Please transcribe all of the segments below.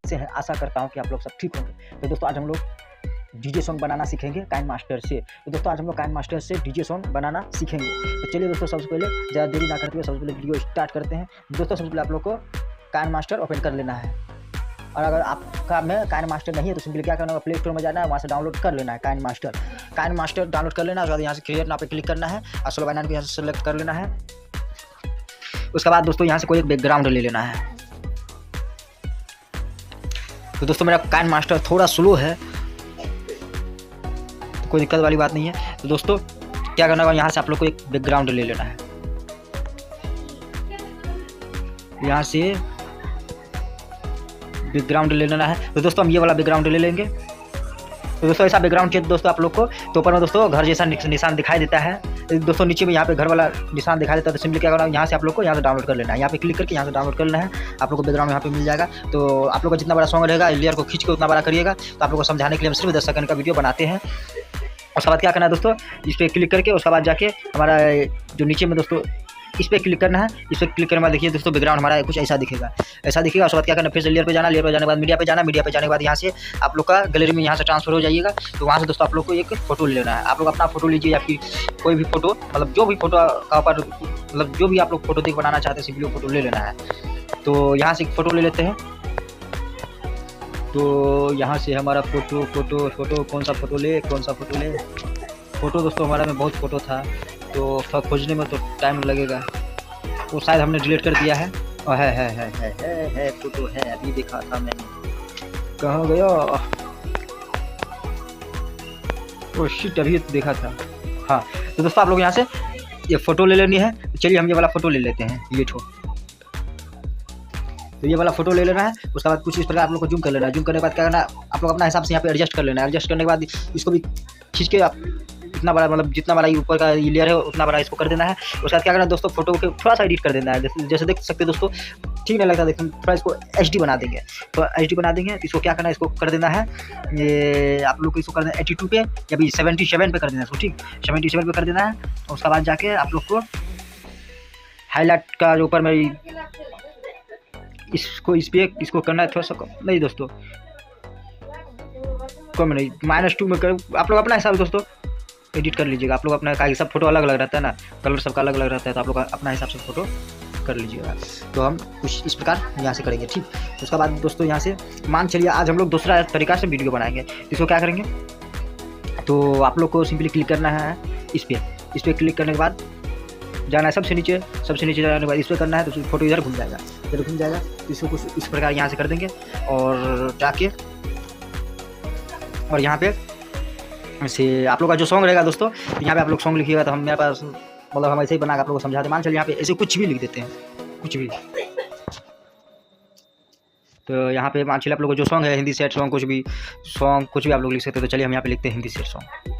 से हैं। आशा करता हूँ कि आप लोग सब ठीक होंगे। तो दोस्तों आज हम लोग डीजे सॉन्ग बनाना सीखेंगे काइनमास्टर से। तो दोस्तों आज हम लोग काइनमास्टर से डीजे सॉन्ग बनाना सीखेंगे। तो चलिए दोस्तों सबसे पहले ज़्यादा देरी ना करते हुए सबसे पहले वीडियो स्टार्ट करते हैं। दोस्तों सबसे पहले आप लोग को काइनमास्टर ओपन कर लेना है, और अगर आपका में काइनमास्टर नहीं है तो सिंपली क्या करना होगा, प्ले स्टोर में जाना है, वहाँ से डाउनलोड कर लेना है काइनमास्टर डाउनलोड कर लेना है। उसके बाद यहाँ से क्रिएट नाउ पे क्लिक करना है और स्लो बाइनान को यहाँ से सेलेक्ट कर लेना है। उसके बाद दोस्तों यहाँ से कोई एक बैकग्राउंड ले लेना है। तो दोस्तों मेरा काइनमास्टर थोड़ा स्लो है, तो कोई दिक्कत वाली बात नहीं है। तो दोस्तों क्या करना होगा, यहाँ से आप लोग को एक बैकग्राउंड ले लेना है। यहाँ से बैकग्राउंड ले लेना है। तो दोस्तों हम ये वाला बैकग्राउंड ले लेंगे। तो दोस्तों ऐसा बैकग्राउंड चाहिए दोस्तों आप लोग को, तो ऊपर में दोस्तों घर जैसा निशान दिखाई देता है। दोस्तों नीचे में यहाँ पे घर वाला निशान दिखाई देता है। तो सिंपली क्या करना है, यहाँ से आप लोग को यहाँ से डाउनलोड कर लेना है। यहाँ पे क्लिक करके यहाँ से डाउनलोड कर लेना है। आप लोग को बैकग्राउंड यहाँ पे मिल जाएगा। तो आप लोग का जितना बड़ा सॉन्ग रहेगा लेयर को खींच के उतना बड़ा करिएगा। तो आप लोग को समझाने के लिए हम सिर्फ 10 सेकंड का वीडियो बनाते हैं। उसके बाद क्या करना है दोस्तों, इस पर क्लिक करके उसके बाद जाके हमारा जो नीचे में दोस्तों इस पर क्लिक करना है। इस पर क्लिक करने के बाद देखिए दोस्तों बैकग्राउंड हमारा कुछ ऐसा दिखेगा। उसके बाद क्या करना है, फिर से लेयर पे जाना, लेयर पे जाने के बाद मीडिया पे जाना, मीडिया पे जाने के बाद यहाँ से आप लोग का गैलरी में यहाँ से ट्रांसफर हो जाइएगा। तो वहाँ से दोस्तों आप लोग को एक फोटो लेना है। आप लोग अपना फोटो लीजिए या फिर कोई भी फोटो, मतलब जो भी फोटो का ऊपर मतलब जो भी आप लोग फोटो देख बनाना चाहते हैं सिंपली फोटो ले लेना है। तो यहाँ से एक फ़ोटो ले लेते हैं। तो यहाँ से हमारा फ़ोटो कौन सा फ़ोटो ले फ़ोटो दोस्तों हमारा में बहुत फ़ोटो था, तो खोजने में तो टाइम लगेगा। वो शायद हमने डिलीट कर दिया है। और है फ़ोटो है, अभी देखा था मैंने, कहाँ गया? ओ शिट, अभी देखा था। हाँ तो दोस्तों आप लोग यहाँ से ये फ़ोटो ले लेनी है। चलिए हम ये वाला फ़ोटो ले लेते हैं, ये तो ये वाला फोटो ले लेना है। उसके बाद कुछ इस प्रकार आप लोग को जूम कर लेना है। जूम करने के बाद क्या करना है, आप लोग अपना हिसाब से यहाँ पे एडजस्ट कर लेना है। एडजस्ट करने के बाद इसको भी खींच के आप इतना बड़ा, मतलब जितना बड़ा ये ऊपर का ये लेयर है उतना बड़ा इसको कर देना है। उसके बाद क्या करना है दोस्तों, फोटो को थोड़ा सा एडिट कर देना है। जैसे देख सकते हैं दोस्तों, ठीक नहीं लगता, देखिए थोड़ा इसको HD बना देंगे। तो HD बना देंगे, इसको क्या करना है, इसको कर देना है ये आप लोग को इसको कर देना है 82 पे या भी 77 पे कर देना है इसको, ठीक 77 पे कर देना है। उसके बाद जाके आप लोग को हाईलाइट का जो ऊपर में इसको करना है थोड़ा सा कम, नहीं दोस्तों कम नहीं, -2 में कर। आप लोग अपना हिसाब दोस्तों एडिट कर लीजिएगा। आप लोग अपना का सब फोटो अलग अलग रहता है ना, कलर सबका अलग अलग रहता है, तो आप लोग अपना हिसाब से फोटो कर लीजिएगा। तो हम कुछ इस प्रकार यहाँ से करेंगे, ठीक। उसके बाद दोस्तों यहाँ से मान चलिए आज हम लोग दूसरा तरीका से वीडियो बनाएंगे। इसको क्या करेंगे, तो आप लोग को सिंपली क्लिक करना है इस पर क्लिक करने के बाद जाना है सबसे नीचे जाने के बाद इस पर करना है। तो फोटो इधर घूम जाएगा। तो इसको कुछ इस प्रकार यहाँ से कर देंगे और जाके और यहाँ पे ऐसे आप लोग का जो सॉन्ग रहेगा दोस्तों, यहाँ पे आप लोग सॉन्ग लिखिएगा। तो हम मेरे पास मतलब हम ऐसे ही बना के आप लोगों को समझाते। मान चलिए यहाँ पे ऐसे कुछ भी लिख देते हैं, कुछ भी। तो यहाँ पे मान चलिए आप लोग को जो सॉन्ग है हिंदी सेट सॉन्ग, कुछ भी आप लोग लिख सकते हैं। तो चलिए हम यहाँ पे लिखते हैं हिंदी सेट सॉन्ग।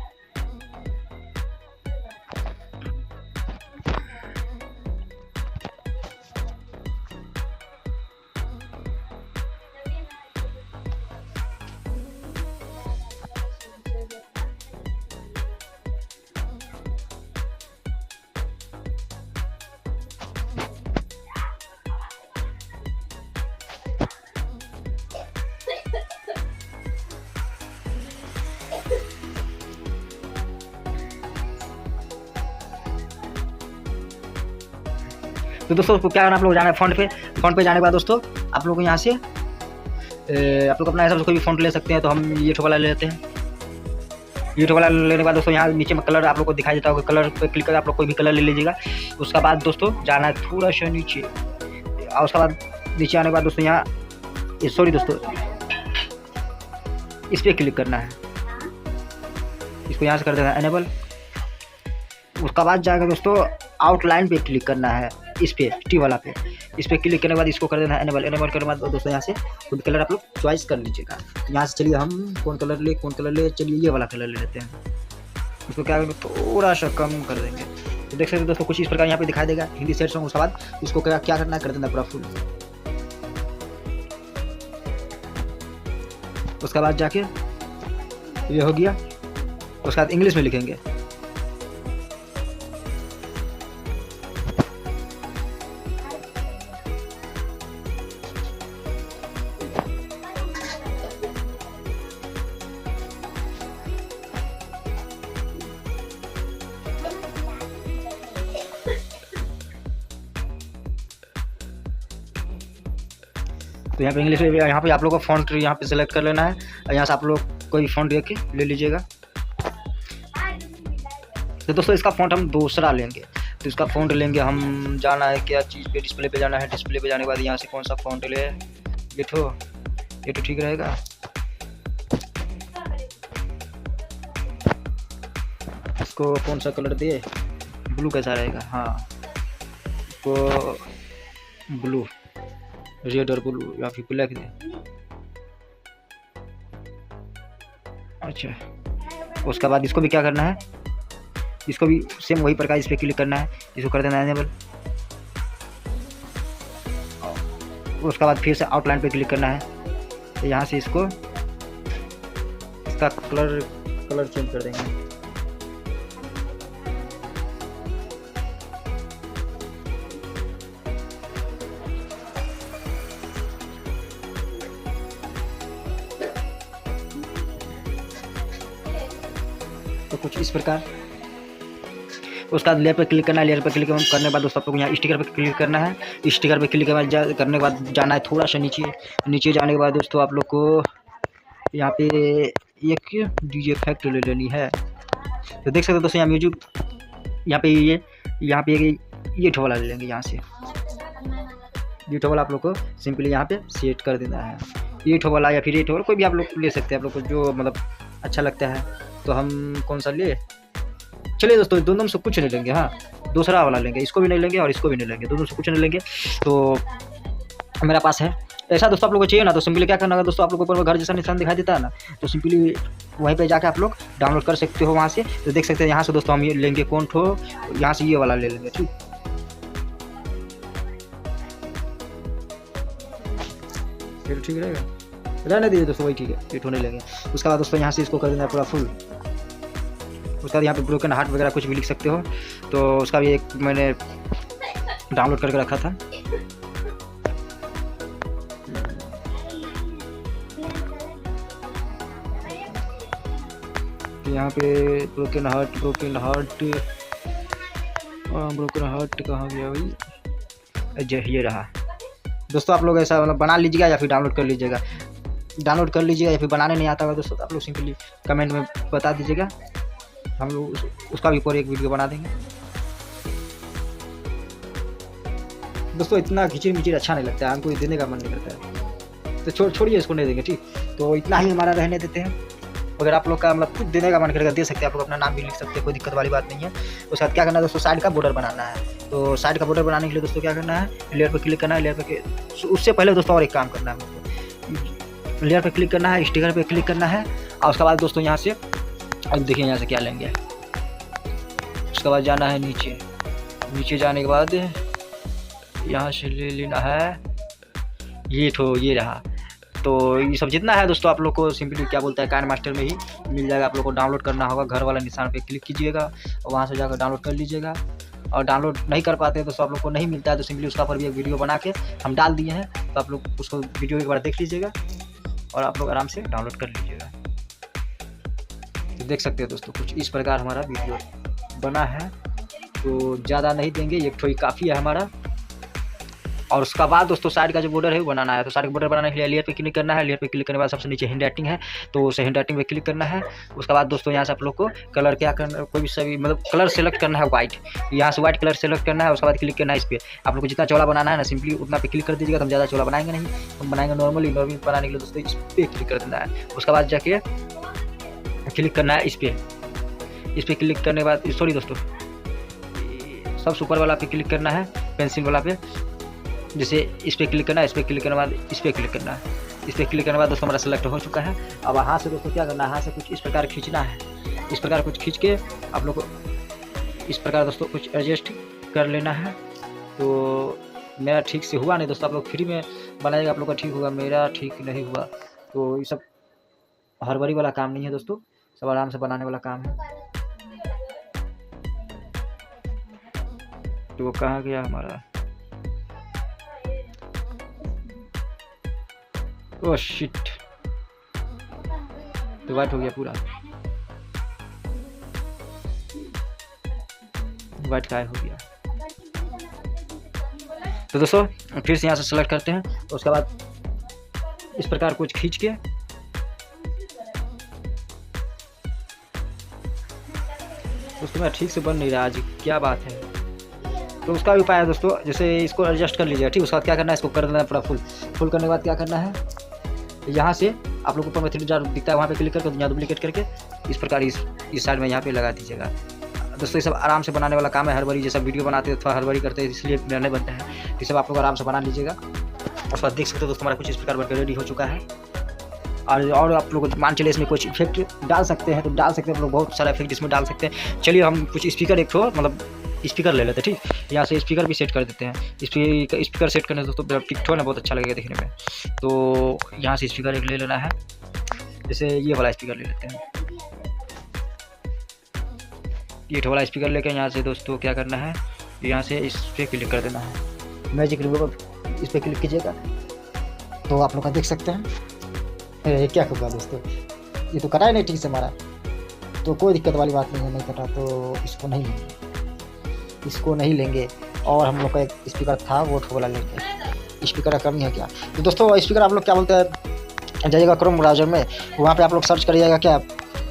तो दोस्तों क्या करना, आप लोग जाना है फ़ॉन्ट पे जाने के बाद दोस्तों आप लोग यहाँ से आप लोग अपना हिसाब से कोई भी फ़ॉन्ट ले सकते हैं। तो हम ये वाला ले लेते हैं। ये वाला लेने के बाद दोस्तों यहाँ नीचे में कलर आप लोग को दिखाई देता होगा, कलर पे क्लिक करके आप लोग कोई भी कलर ले लीजिएगा। उसके बाद दोस्तों जाना है थोड़ा सा नीचे, और उसके बाद नीचे आने के बाद दोस्तों यहाँ सॉरी दोस्तों इस पर क्लिक करना है। इसको यहाँ से कर देना है एनेबल। उसका बाद जाएगा दोस्तों आउटलाइन पे क्लिक करना है, इस पे टी वाला पे। इस पर क्लिक करने के बाद इसको कर देना है एनेबल करने के बाद दोस्तों यहाँ से कोई कलर आप लोग चॉइस कर लीजिएगा। यहाँ से चलिए हम कौन कलर ले, चलिए ये वाला कलर ले लेते हैं। इसको क्या करेंगे, थोड़ा सा कम कर देंगे। तो देख सकते हैं दोस्तों कुछ इस प्रकार यहाँ पे दिखाई देगा हिंदी सेट सॉन्ग। उसके बाद इसको क्या करना है, कर देना पूरा फुल। उसके बाद जाके ये हो गया। उसके बाद इंग्लिश में लिखेंगे। तो यहाँ पे इंग्लिश में यहाँ पे आप लोग को फ़ॉन्ट यहाँ पे सेलेक्ट कर लेना है और यहाँ से आप लोग कोई फ़ॉन्ट देख के ले लीजिएगा। तो दोस्तों इसका फ़ॉन्ट हम दूसरा लेंगे, तो इसका फ़ॉन्ट लेंगे हम, जाना है क्या चीज़ पे, डिस्प्ले पे जाना है। डिस्प्ले पे जाने के बाद यहाँ से कौन सा फ़ॉन्ट ले, ये तो ठीक रहेगा। इसको कौन सा कलर दे, ब्लू कैसा रहेगा, हाँ इसको ब्लू, रेड और ब्लू या फिर ब्लैक दे। अच्छा, उसके बाद इसको भी क्या करना है, इसको भी सेम वही प्रकार इस पर क्लिक करना है, इसको कर देना एनेबल। उसके बाद फिर से आउटलाइन पे क्लिक करना है, तो यहाँ से इसको इसका कलर चेंज कर देंगे। तो कुछ इस प्रकार। उसका लेयर पर क्लिक करना है, लेयर पर क्लिक करने के बाद दोस्तों आप लोग यहाँ स्टिकर पर क्लिक करना है। स्टिकर पर क्लिक करने के बाद जाना है थोड़ा सा नीचे जाने के बाद दोस्तों आप लोग को यहाँ पे एक डीजे इफेक्ट ले लेनी है। तो देख सकते हो दोस्तों यहाँ म्यूजिक, यहाँ पे ये ठो वाला ले लेंगे। यहाँ से ये ठो वाला आप लोग को सिंपली यहाँ पे सेट कर देना है। ये ठो वाला या फिर ये ठो वाला कोई भी आप लोग ले सकते हैं, आप लोग को जो मतलब अच्छा लगता है। तो हम कौन सा ले, चलिए दोस्तों दोनों में से कुछ नहीं लेंगे, हाँ दूसरा वाला लेंगे, इसको भी नहीं लेंगे और इसको भी नहीं लेंगे, दोनों से कुछ नहीं लेंगे। तो मेरा पास है ऐसा दोस्तों, आप लोगों को चाहिए ना तो सिंपली क्या करना है दोस्तों, आप लोगों को ऊपर घर जैसा निशान दिखाई देता है ना, तो सिंपली वहीं पे जाके आप लोग डाउनलोड कर सकते हो वहाँ से। तो देख सकते हैं यहाँ से दोस्तों हम ये लेंगे कौन ठो, यहाँ से ये वाला ले लेंगे, ठीक ठीक रहेगा, रहने दीजिए दोस्तों वही ठीक है, ये ठो नहीं लेंगे। उसके बाद दोस्तों यहाँ से इसको कर देना है पूरा फुल। उसका यहाँ पे ब्रोकन हार्ट वगैरह कुछ भी लिख सकते हो, तो उसका भी एक मैंने डाउनलोड करके रखा था। यहाँ पे ब्रोकन हार्ट कहाँ गया भाई, ये रहा दोस्तों। आप लोग ऐसा मतलब बना लीजिएगा या फिर डाउनलोड कर लीजिएगा, या फिर बनाने नहीं आता होगा दोस्तों तो आप लोग सिंपली कमेंट में बता दीजिएगा, हम लोग उसका भी ऊपर एक वीडियो बना देंगे। दोस्तों इतना खिचड़ अच्छा नहीं लगता है, हमको देने का मन नहीं करता है, तो छोड़िए इसको नहीं देंगे, ठीक। तो इतना ही हमारा रहने देते हैं। अगर आप लोग का मतलब कुछ देने का मन करेगा दे सकते हैं, आप लोग अपना नाम भी लिख सकते हैं, कोई दिक्कत वाली बात नहीं है। उसके बाद क्या करना है दोस्तों, साइड का बॉर्डर बनाना है। तो साइड का बॉर्डर बनाने के लिए दोस्तों क्या करना है, लेयर पर क्लिक करना है। लेयर पर उससे पहले दोस्तों और एक काम करना है, लेयर पर क्लिक करना है, स्टिकर पर क्लिक करना है। और उसके बाद दोस्तों यहाँ से अब देखिए यहाँ से क्या लेंगे। उसके बाद जाना है नीचे जाने के बाद यहाँ से ले लेना है ये रहा। तो ये सब जितना है दोस्तों आप लोग को सिंपली क्या बोलता है काइनमास्टर में ही मिल जाएगा। आप लोग को डाउनलोड करना होगा, घर वाला निशान पे क्लिक कीजिएगा और वहाँ से जाकर डाउनलोड कर लीजिएगा। और डाउनलोड नहीं कर पाते हैं दोस्तों, आप लोग को नहीं मिलता है तो सिंपली उसका पर भी एक वीडियो बना के हम डाल दिए हैं, तो आप लोग उसको वीडियो एक बार देख लीजिएगा और आप लोग आराम से डाउनलोड कर लीजिएगा। तो देख सकते हो दोस्तों कुछ इस प्रकार हमारा वीडियो बना है। तो ज़्यादा नहीं देंगे, एक ठो ही काफ़ी है हमारा। और उसका बाद दोस्तों साइड का जो बॉर्डर है वो बनाना है। तो साइड का बॉर्डर बनाने के लिए लेयर पे क्लिक करना है। लेयर पे क्लिक करने के बाद सबसे नीचे हैंड राइटिंग है, तो उस हैंड राइटिंग पे क्लिक करना है। उसके बाद दोस्तों यहाँ से आप लोग को कलर क्या करना, कोई भी सभी मतलब कलर सेलेक्ट करना है, वाइट, यहाँ से वाइट कलर सेलेक्ट करना है। उसके बाद क्लिक करना है इस पर। आप लोग को जितना चौड़ा बनाना है ना सिंपली उतना पे क्लिक कर दीजिएगा, तो हम ज़्यादा चौड़ा बनाएंगे नहीं, हम बनाएंगे नॉर्मल बनाने के लिए दोस्तों इस पर क्लिक कर देना है। उसके बाद जाके क्लिक करना है इस पर क्लिक करने के बाद सॉरी दोस्तों सबसे ऊपर वाला पे क्लिक करना है, पेंसिल वाला पे, जैसे इस पर क्लिक करना है, इस पर क्लिक करने के बाद इस पर क्लिक करना है। इस पर क्लिक करने के बाद दोस्तों हमारा सेलेक्ट हो चुका है। अब हाथ से दोस्तों क्या करना है, हाथ से कुछ इस प्रकार खींचना है। इस प्रकार कुछ खींच के आप लोग को इस प्रकार दोस्तों कुछ एडजस्ट कर लेना है। तो मेरा ठीक से हुआ नहीं दोस्तों, आप लोग फ्री में बनाइएगा, आप लोग का ठीक होगा, मेरा ठीक नहीं हुआ। तो ये सब हड़बड़ी वाला काम नहीं है दोस्तों, सब आराम से बनाने वाला काम है। तो वो कहाँ गया हमारा, ओह शिट, तो वाइट हो गया पूरा, वाइट का हो गया। तो दोस्तों फिर से यहाँ से सेलेक्ट करते हैं। तो उसके बाद इस प्रकार कुछ खींच के दोस्तों मेरा ठीक से बन नहीं रहा आज, क्या बात है। तो उसका भी उपाय है दोस्तों, जैसे इसको एडजस्ट कर लीजिएगा ठीक। उसके बाद क्या करना है, इसको कर देना है पूरा फुल करने के बाद क्या करना है, यहाँ से आप लोग ऊपर में 3 डॉट दिखता है वहाँ पे क्लिक करके यहाँ डुप्लीकेट करके इस प्रकार इस साइड में यहाँ पे लगा दीजिएगा। दोस्तों ये सब आराम से बनाने वाला काम है, हर बारी जैसा वीडियो बनाते हैं थोड़ा हर बारी करते हैं इसलिए नहीं बनते हैं, ये सब आप लोग आराम से बना लीजिएगा। और बाद देख सकते हो दोस्तों हमारा कुछ इस प्रकार बनकर रेडी हो चुका है। और आप लोग मान चलिए इसमें कुछ इफेक्ट डाल सकते हैं तो डाल सकते हैं, आप लोग बहुत सारा इफेक्ट इसमें डाल सकते हैं। चलिए हम कुछ स्पीकर एक ठो मतलब स्पीकर ले लेते हैं ठीक। यहाँ से स्पीकर भी सेट कर देते हैं। स्पीकर सेट करने से दोस्तों टिकटो ना बहुत अच्छा लगेगा देखने में। तो यहाँ से स्पीकर एक ले लेना है, जैसे ये वाला स्पीकर ले लेते हैं। ये वाला स्पीकर लेकर यहाँ से दोस्तों क्या करना है, यहाँ से इस पर क्लिक कर देना है, मैजिक रिमूवर इस पर क्लिक कीजिएगा तो आप लोग का देख सकते हैं। ये क्या होगा दोस्तों, ये तो कटा ही नहीं ठीक से हमारा, तो कोई दिक्कत वाली बात नहीं है, नहीं कटा तो इसको नहीं लेंगे। और हम लोग का एक स्पीकर था वो वाला लेंगे, स्पीकर का कमी है क्या। तो दोस्तों स्पीकर आप लोग क्या बोलते हैं, जाइएगा क्रोम ब्राउज़र में, वहाँ पे आप लोग सर्च करिएगा क्या,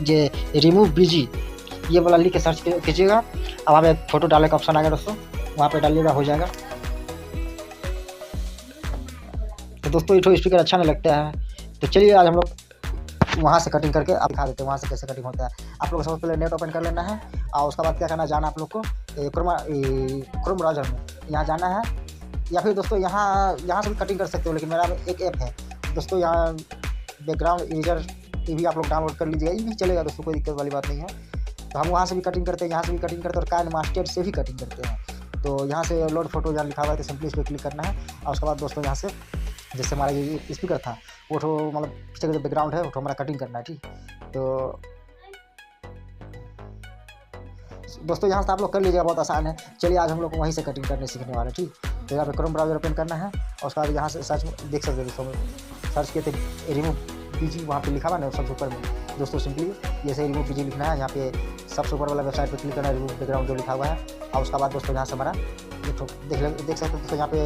ये रिमूव बीजी ये वाला लिख के सर्च कीजिएगा। अब वहाँ पे फोटो डालने का ऑप्शन आएगा दोस्तों, वहाँ पे डालिएगा हो जाएगा। तो दोस्तों ये स्पीकर अच्छा नहीं लगता है, तो चलिए आज हम लोग वहाँ से कटिंग करके आप दिखा देते हैं वहाँ से कैसे कटिंग होता है। आप लोग सबसे पहले नेट ओपन कर लेना है और उसके बाद क्या करना है, जाना आप लोग को क्रोम ब्राउज़र में, यहाँ जाना है। या फिर दोस्तों यहाँ से भी कटिंग कर सकते हो, लेकिन मेरा एक ऐप है दोस्तों, यहाँ बैकग्राउंड इरेजर ये भी आप लोग डाउनलोड कर लीजिएगा, ये भी चलेगा दोस्तों, कोई दिक्कत वाली बात नहीं है। तो हम वहाँ से भी कटिंग करते हैं, यहाँ से भी कटिंग करते हैं और काइनमास्टर से भी कटिंग करते हैं। तो यहाँ से लोड फोटो जहाँ लिखा हुआ है तो सिंपली इस पर क्लिक करना है। और उसके बाद दोस्तों यहाँ से जैसे हमारा ये स्पीकर था वो तो मतलब पीछे का जो बैकग्राउंड है वो तो हमारा कटिंग करना है ठीक। तो दोस्तों यहाँ से आप लोग कर लीजिएगा, बहुत आसान है। चलिए आज हम लोग वहीं से कटिंग करने सीखने वाले हैं ठीक। तो यहाँ पे क्रोम ब्राउज़र ओपन करना है और उसके बाद यहाँ से सर्च देख सकते हैं दोस्तों, सर्च किए थे रिमूव पीजी, वहाँ पे लिखा हुआ ना सबसे ऊपर में दोस्तों, सिंपली जैसे रिमूव पीजी लिखना है, यहाँ पे सबसे ऊपर वाला वेबसाइट पे क्लिक करना है, रिमूव बैकग्राउंड जो लिखा हुआ है। और उसके बाद दोस्तों यहाँ से हमारा देख सकते हो दोस्तों, यहाँ पे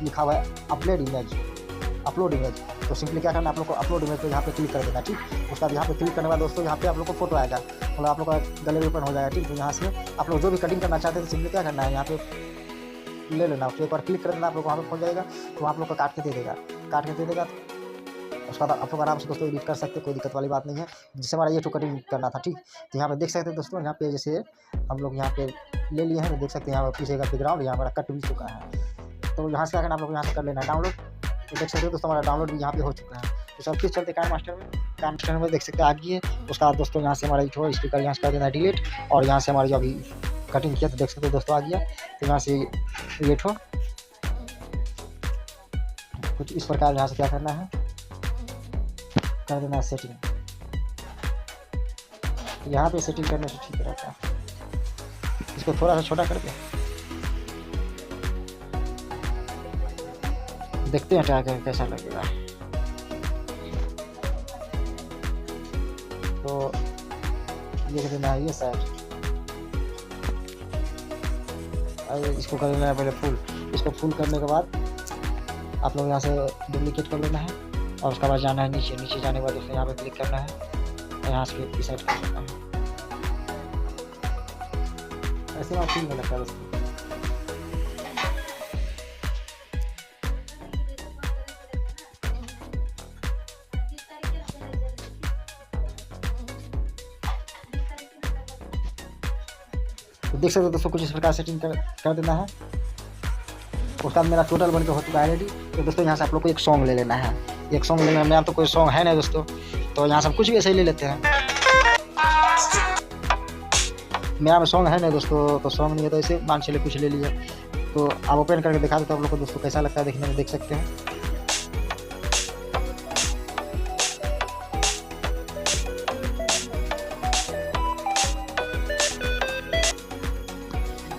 लिखा हुआ है अपलोड इमेज। तो सिंपली क्या करना है, आप लोग को अपलोड इमेज पे यहाँ पे क्लिक कर देना ठीक। उसके बाद यहाँ पे क्लिक करने के बाद दोस्तों यहाँ पे आप लोग को फोटो आएगा, मतलब आप लोग का गैलरी ओपन हो जाएगा ठीक। तो यहाँ से आप लोग जो भी कटिंग करना चाहते हैं तो सिंपली क्या करना है, यहाँ पे ले लेना, उसको एक बार क्लिक कर देना, आप लोग वहाँ पर हो जाएगा। तो आप लोग को काट के दे देगा। उसके बाद आप लोग आराम से दोस्तों एडिट कर सकते हैं, कोई दिक्कत वाली बात नहीं है। जैसे हमारा ये तो कटिंग करना था ठीक। तो यहाँ पे देख सकते हैं दोस्तों, यहाँ पे जैसे हम लोग यहाँ पे ले लिए हैं तो देख सकते हैं यहाँ पर पीछे का बैकग्राउंड यहाँ हमारा कट भी चुका है। तो यहाँ से क्या करना, आप लोग यहाँ से कर लेना है डाउनलोड। तो देख सकते हो दोस्तों हमारा डाउनलोड भी यहाँ पे हो चुका है। तो सब चीज़ चलते काइनमास्टर में देख सकते हैं आगे। उसके बाद दोस्तों यहाँ से हमारा जो स्पीकर यहाँ से कर देना है डिलीट, और यहाँ से हमारे जो अभी कटिंग किया तो देख सकते हो दोस्तों आ गया। तो यहाँ से ये कुछ इस प्रकार यहाँ से क्या करना है, कर देना है सेटिंग। यहाँ पे सेटिंग करने से ठीक रहता है, इसको थोड़ा सा छोटा कर दे, देखते हैं ट्राई करके कैसा लगेगा। तो ये देना है ये साइड, इसको कर लेना है पहले फुल। इसको फुल करने के बाद आप लोग यहाँ से डुप्लीकेट कर लेना है और उसके बाद जाना है नीचे जाने के बाद दोस्तों यहाँ पे क्लिक करना है और यहाँ से डिसाइड कर सकना है। ऐसे बात ठीक लगता है दोस्तों। तो देख सकते हो दोस्तों कुछ इस प्रकार सेटिंग कर देना है। उसका मेरा टोटल बनकर हो चुका है रेडी। तो दोस्तों यहाँ से आप लोग को एक सॉन्ग ले लेना है, एक सॉन्ग लेना है। मेरा तो कोई सॉन्ग है नहीं दोस्तों, तो यहाँ से हम कुछ भी ऐसे ही ले लेते हैं। मेरा में सॉन्ग है नहीं दोस्तों, तो सॉन्ग नहीं है तो ऐसे मान चले कुछ ले लिया। तो आप ओपन करके दिखा देते हैं आप लोग को दोस्तों कैसा लगता है देखने में, देख सकते हैं।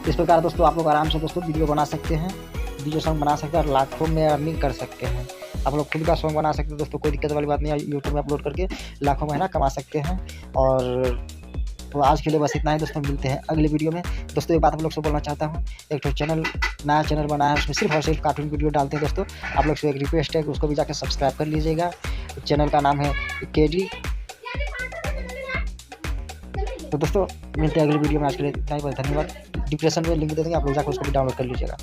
इस प्रकार दोस्तों आप लोग आराम से दोस्तों वीडियो बना सकते हैं, वीडियो सॉन्ग बना सकते हैं और लाखों में अर्निंग कर सकते हैं। आप लोग खुद का सॉन्ग बना सकते हैं दोस्तों, कोई दिक्कत वाली बात नहीं है। यूट्यूब में अपलोड करके लाखों महीना कमा सकते हैं और तो आज के लिए बस इतना ही दोस्तों, मिलते हैं अगले वीडियो में। दोस्तों एक बात आप लोग से बोलना चाहता हूँ, एक तो चैनल नया चैनल बना है, उसमें सिर्फ और सिर्फ कार्टून वीडियो डालते हैं दोस्तों। आप लोग से एक रिक्वेस्ट है कि उसको भी जाकर सब्सक्राइब कर लीजिएगा। चैनल का नाम है KD। तो दोस्तों मिलते हैं अगले वीडियो में, आज के लिए इतना ही, बहुत धन्यवाद। डिस्क्रिप्शन में लिंक दे देंगे, आप लोग जाकर उसको भी डाउनलोड कर लीजिएगा।